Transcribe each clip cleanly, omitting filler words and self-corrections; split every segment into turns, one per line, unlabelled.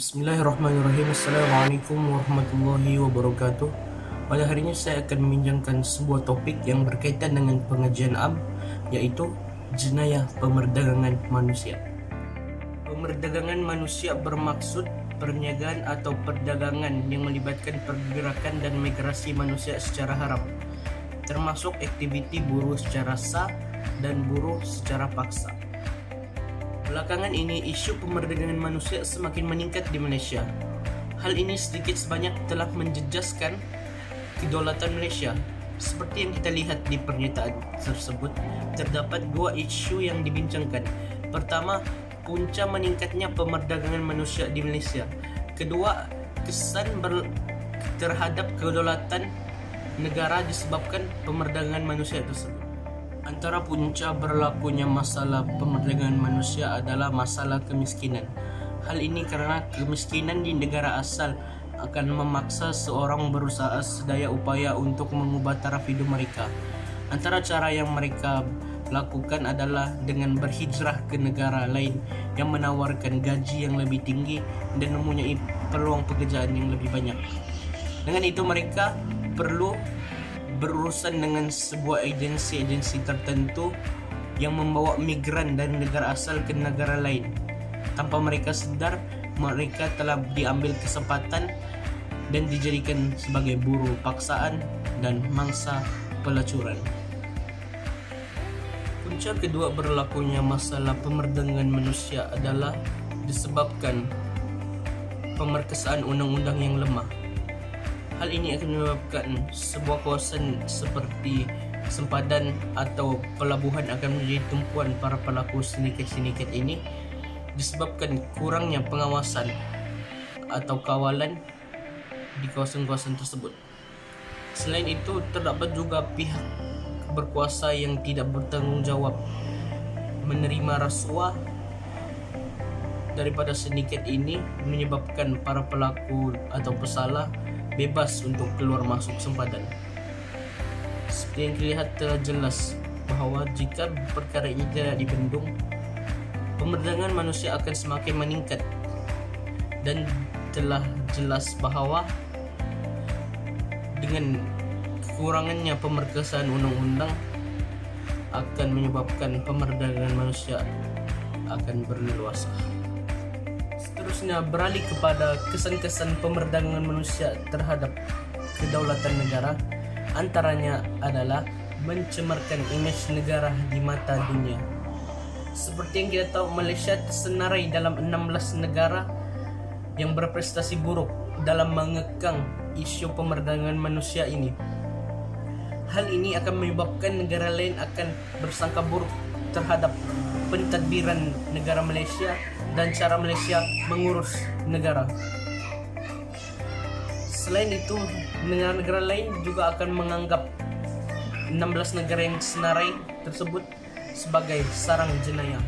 Bismillahirrahmanirrahim. Assalamualaikum warahmatullahi wabarakatuh. Pada hari ini saya akan membincangkan sebuah topik yang berkaitan dengan pengajian am, yaitu jenayah pemerdagangan manusia. Pemerdagangan manusia bermaksud perniagaan atau perdagangan yang melibatkan pergerakan dan migrasi manusia secara haram, termasuk aktiviti buruh secara sah dan buruh secara paksa. Belakangan ini, isu pemerdagangan manusia semakin meningkat di Malaysia. Hal ini sedikit sebanyak telah menjejaskan kedaulatan Malaysia. Seperti yang kita lihat di pernyataan tersebut, terdapat dua isu yang dibincangkan. Pertama, punca meningkatnya pemerdagangan manusia di Malaysia. Kedua, kesan terhadap kedaulatan negara disebabkan pemerdagangan manusia tersebut. Antara punca berlakunya masalah pemerdagangan manusia adalah masalah kemiskinan. Hal ini karena kemiskinan di negara asal akan memaksa seorang berusaha sedaya upaya untuk mengubah taraf hidup mereka. Antara cara yang mereka lakukan adalah dengan berhijrah ke negara lain yang menawarkan gaji yang lebih tinggi dan mempunyai peluang pekerjaan yang lebih banyak. Dengan itu mereka perlu berurusan dengan sebuah agensi tertentu yang membawa migran dari negara asal ke negara lain. Tanpa mereka sadar, mereka telah diambil kesempatan dan dijadikan sebagai buruh paksaan dan mangsa pelacuran. Punca kedua berlakunya masalah pemerdagangan manusia adalah disebabkan pemerkasaan undang-undang yang lemah. Hal ini akan menyebabkan sebuah kawasan seperti sempadan atau pelabuhan akan menjadi tumpuan para pelaku sindiket-sindiket ini disebabkan kurangnya pengawasan atau kawalan di kawasan-kawasan tersebut. Selain itu, terdapat juga pihak berkuasa yang tidak bertanggung jawab menerima rasuah daripada sindiket ini, menyebabkan para pelaku atau pesalah bebas untuk keluar masuk sempadan. Seperti yang terlihat telah jelas bahawa jika perkara ini tidak dibendung, pemerdagangan manusia akan semakin meningkat, dan telah jelas bahawa dengan kekurangannya pemerkasaan undang-undang akan menyebabkan pemerdagangan manusia akan berleluasa. Seterusnya, beralih kepada kesan-kesan pemerdagangan manusia terhadap kedaulatan negara, antaranya adalah mencemarkan imej negara di mata dunia. Seperti yang kita tahu, Malaysia tersenarai dalam 16 negara yang berprestasi buruk dalam mengekang isu pemerdagangan manusia ini. Hal ini akan menyebabkan negara lain akan bersangka buruk terhadap pentadbiran negara Malaysia dan cara Malaysia mengurus negara. Selain itu, negara-negara lain juga akan menganggap 16 negara yang senarai tersebut sebagai sarang jenayah.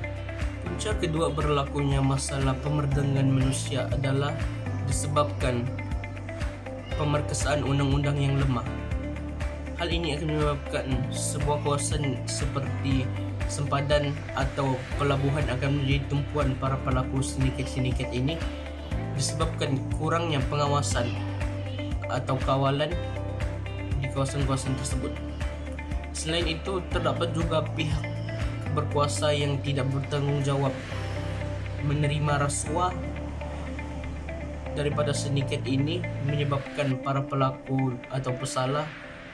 Punca kedua berlakunya masalah pemerdagangan manusia adalah disebabkan pemerkasaan undang-undang yang lemah. Hal ini akan menyebabkan sebuah kawasan seperti sempadan atau pelabuhan akan menjadi tumpuan para pelaku sindiket-sindiket ini disebabkan kurangnya pengawasan atau kawalan di kawasan-kawasan tersebut. Selain itu, terdapat juga pihak berkuasa yang tidak bertanggung jawab menerima rasuah daripada sindiket ini, menyebabkan para pelaku atau pesalah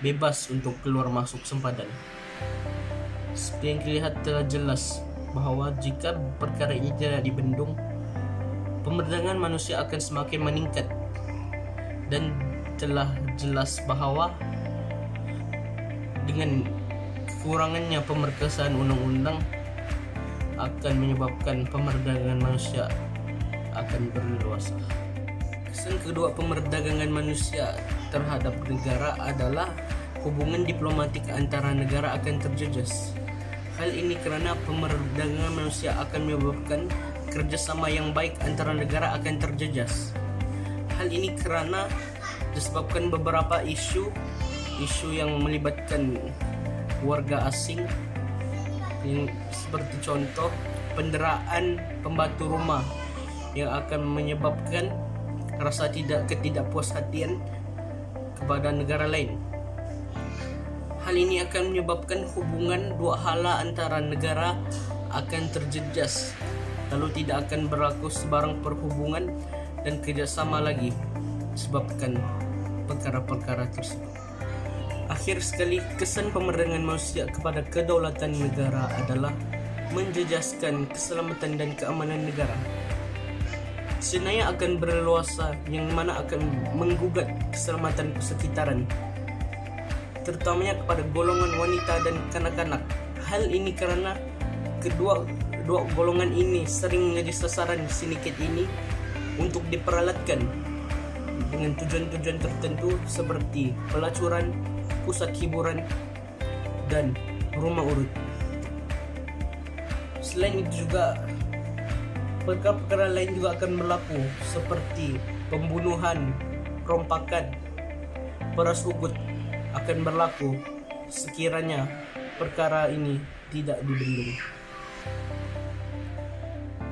bebas untuk keluar masuk sempadan. Seperti yang terlihat telah jelas bahawa jika perkara ini tidak dibendung, pemerdagangan manusia akan semakin meningkat, dan telah jelas bahawa dengan kekurangannya pemerkasaan undang-undang akan menyebabkan pemerdagangan manusia akan berleluasa. Kesan kedua pemerdagangan manusia terhadap negara adalah hubungan diplomatik antara negara akan terjejas. Hal ini kerana pemerdagangan manusia akan menyebabkan kerjasama yang baik antara negara akan terjejas. Hal ini kerana disebabkan beberapa isu yang melibatkan warga asing, yang seperti contoh penderaan pembantu rumah yang akan menyebabkan rasa ketidakpuashatian kepada negara lain. Hal ini akan menyebabkan hubungan dua hala antara negara akan terjejas, lalu tidak akan berlaku sebarang perhubungan dan kerjasama lagi disebabkan perkara-perkara tersebut. Akhir sekali, kesan pemerdagangan manusia kepada kedaulatan negara adalah menjejaskan keselamatan dan keamanan negara. Jenayah akan berleluasa yang mana akan menggugat keselamatan persekitaran, terutamanya kepada golongan wanita dan kanak-kanak. Hal ini karena kedua golongan ini sering menjadi sasaran sindiket ini untuk diperalatkan dengan tujuan-tujuan tertentu seperti pelacuran, pusat hiburan, dan rumah urut. Selain itu juga perkara-perkara lain juga akan berlaku seperti pembunuhan, perompakan, peras ugut akan berlaku sekiranya perkara ini tidak dibendung.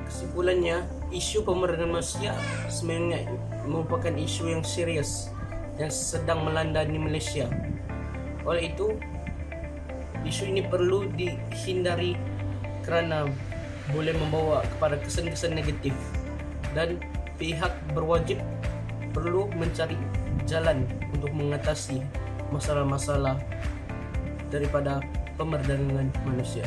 Kesimpulannya, isu pemerdagangan manusia sebenarnya merupakan isu yang serius yang sedang melanda di Malaysia. Oleh itu, isu ini perlu dihindari kerana boleh membawa kepada kesan-kesan negatif, dan pihak berwajib perlu mencari jalan untuk mengatasi masalah-masalah daripada pemerdagangan manusia.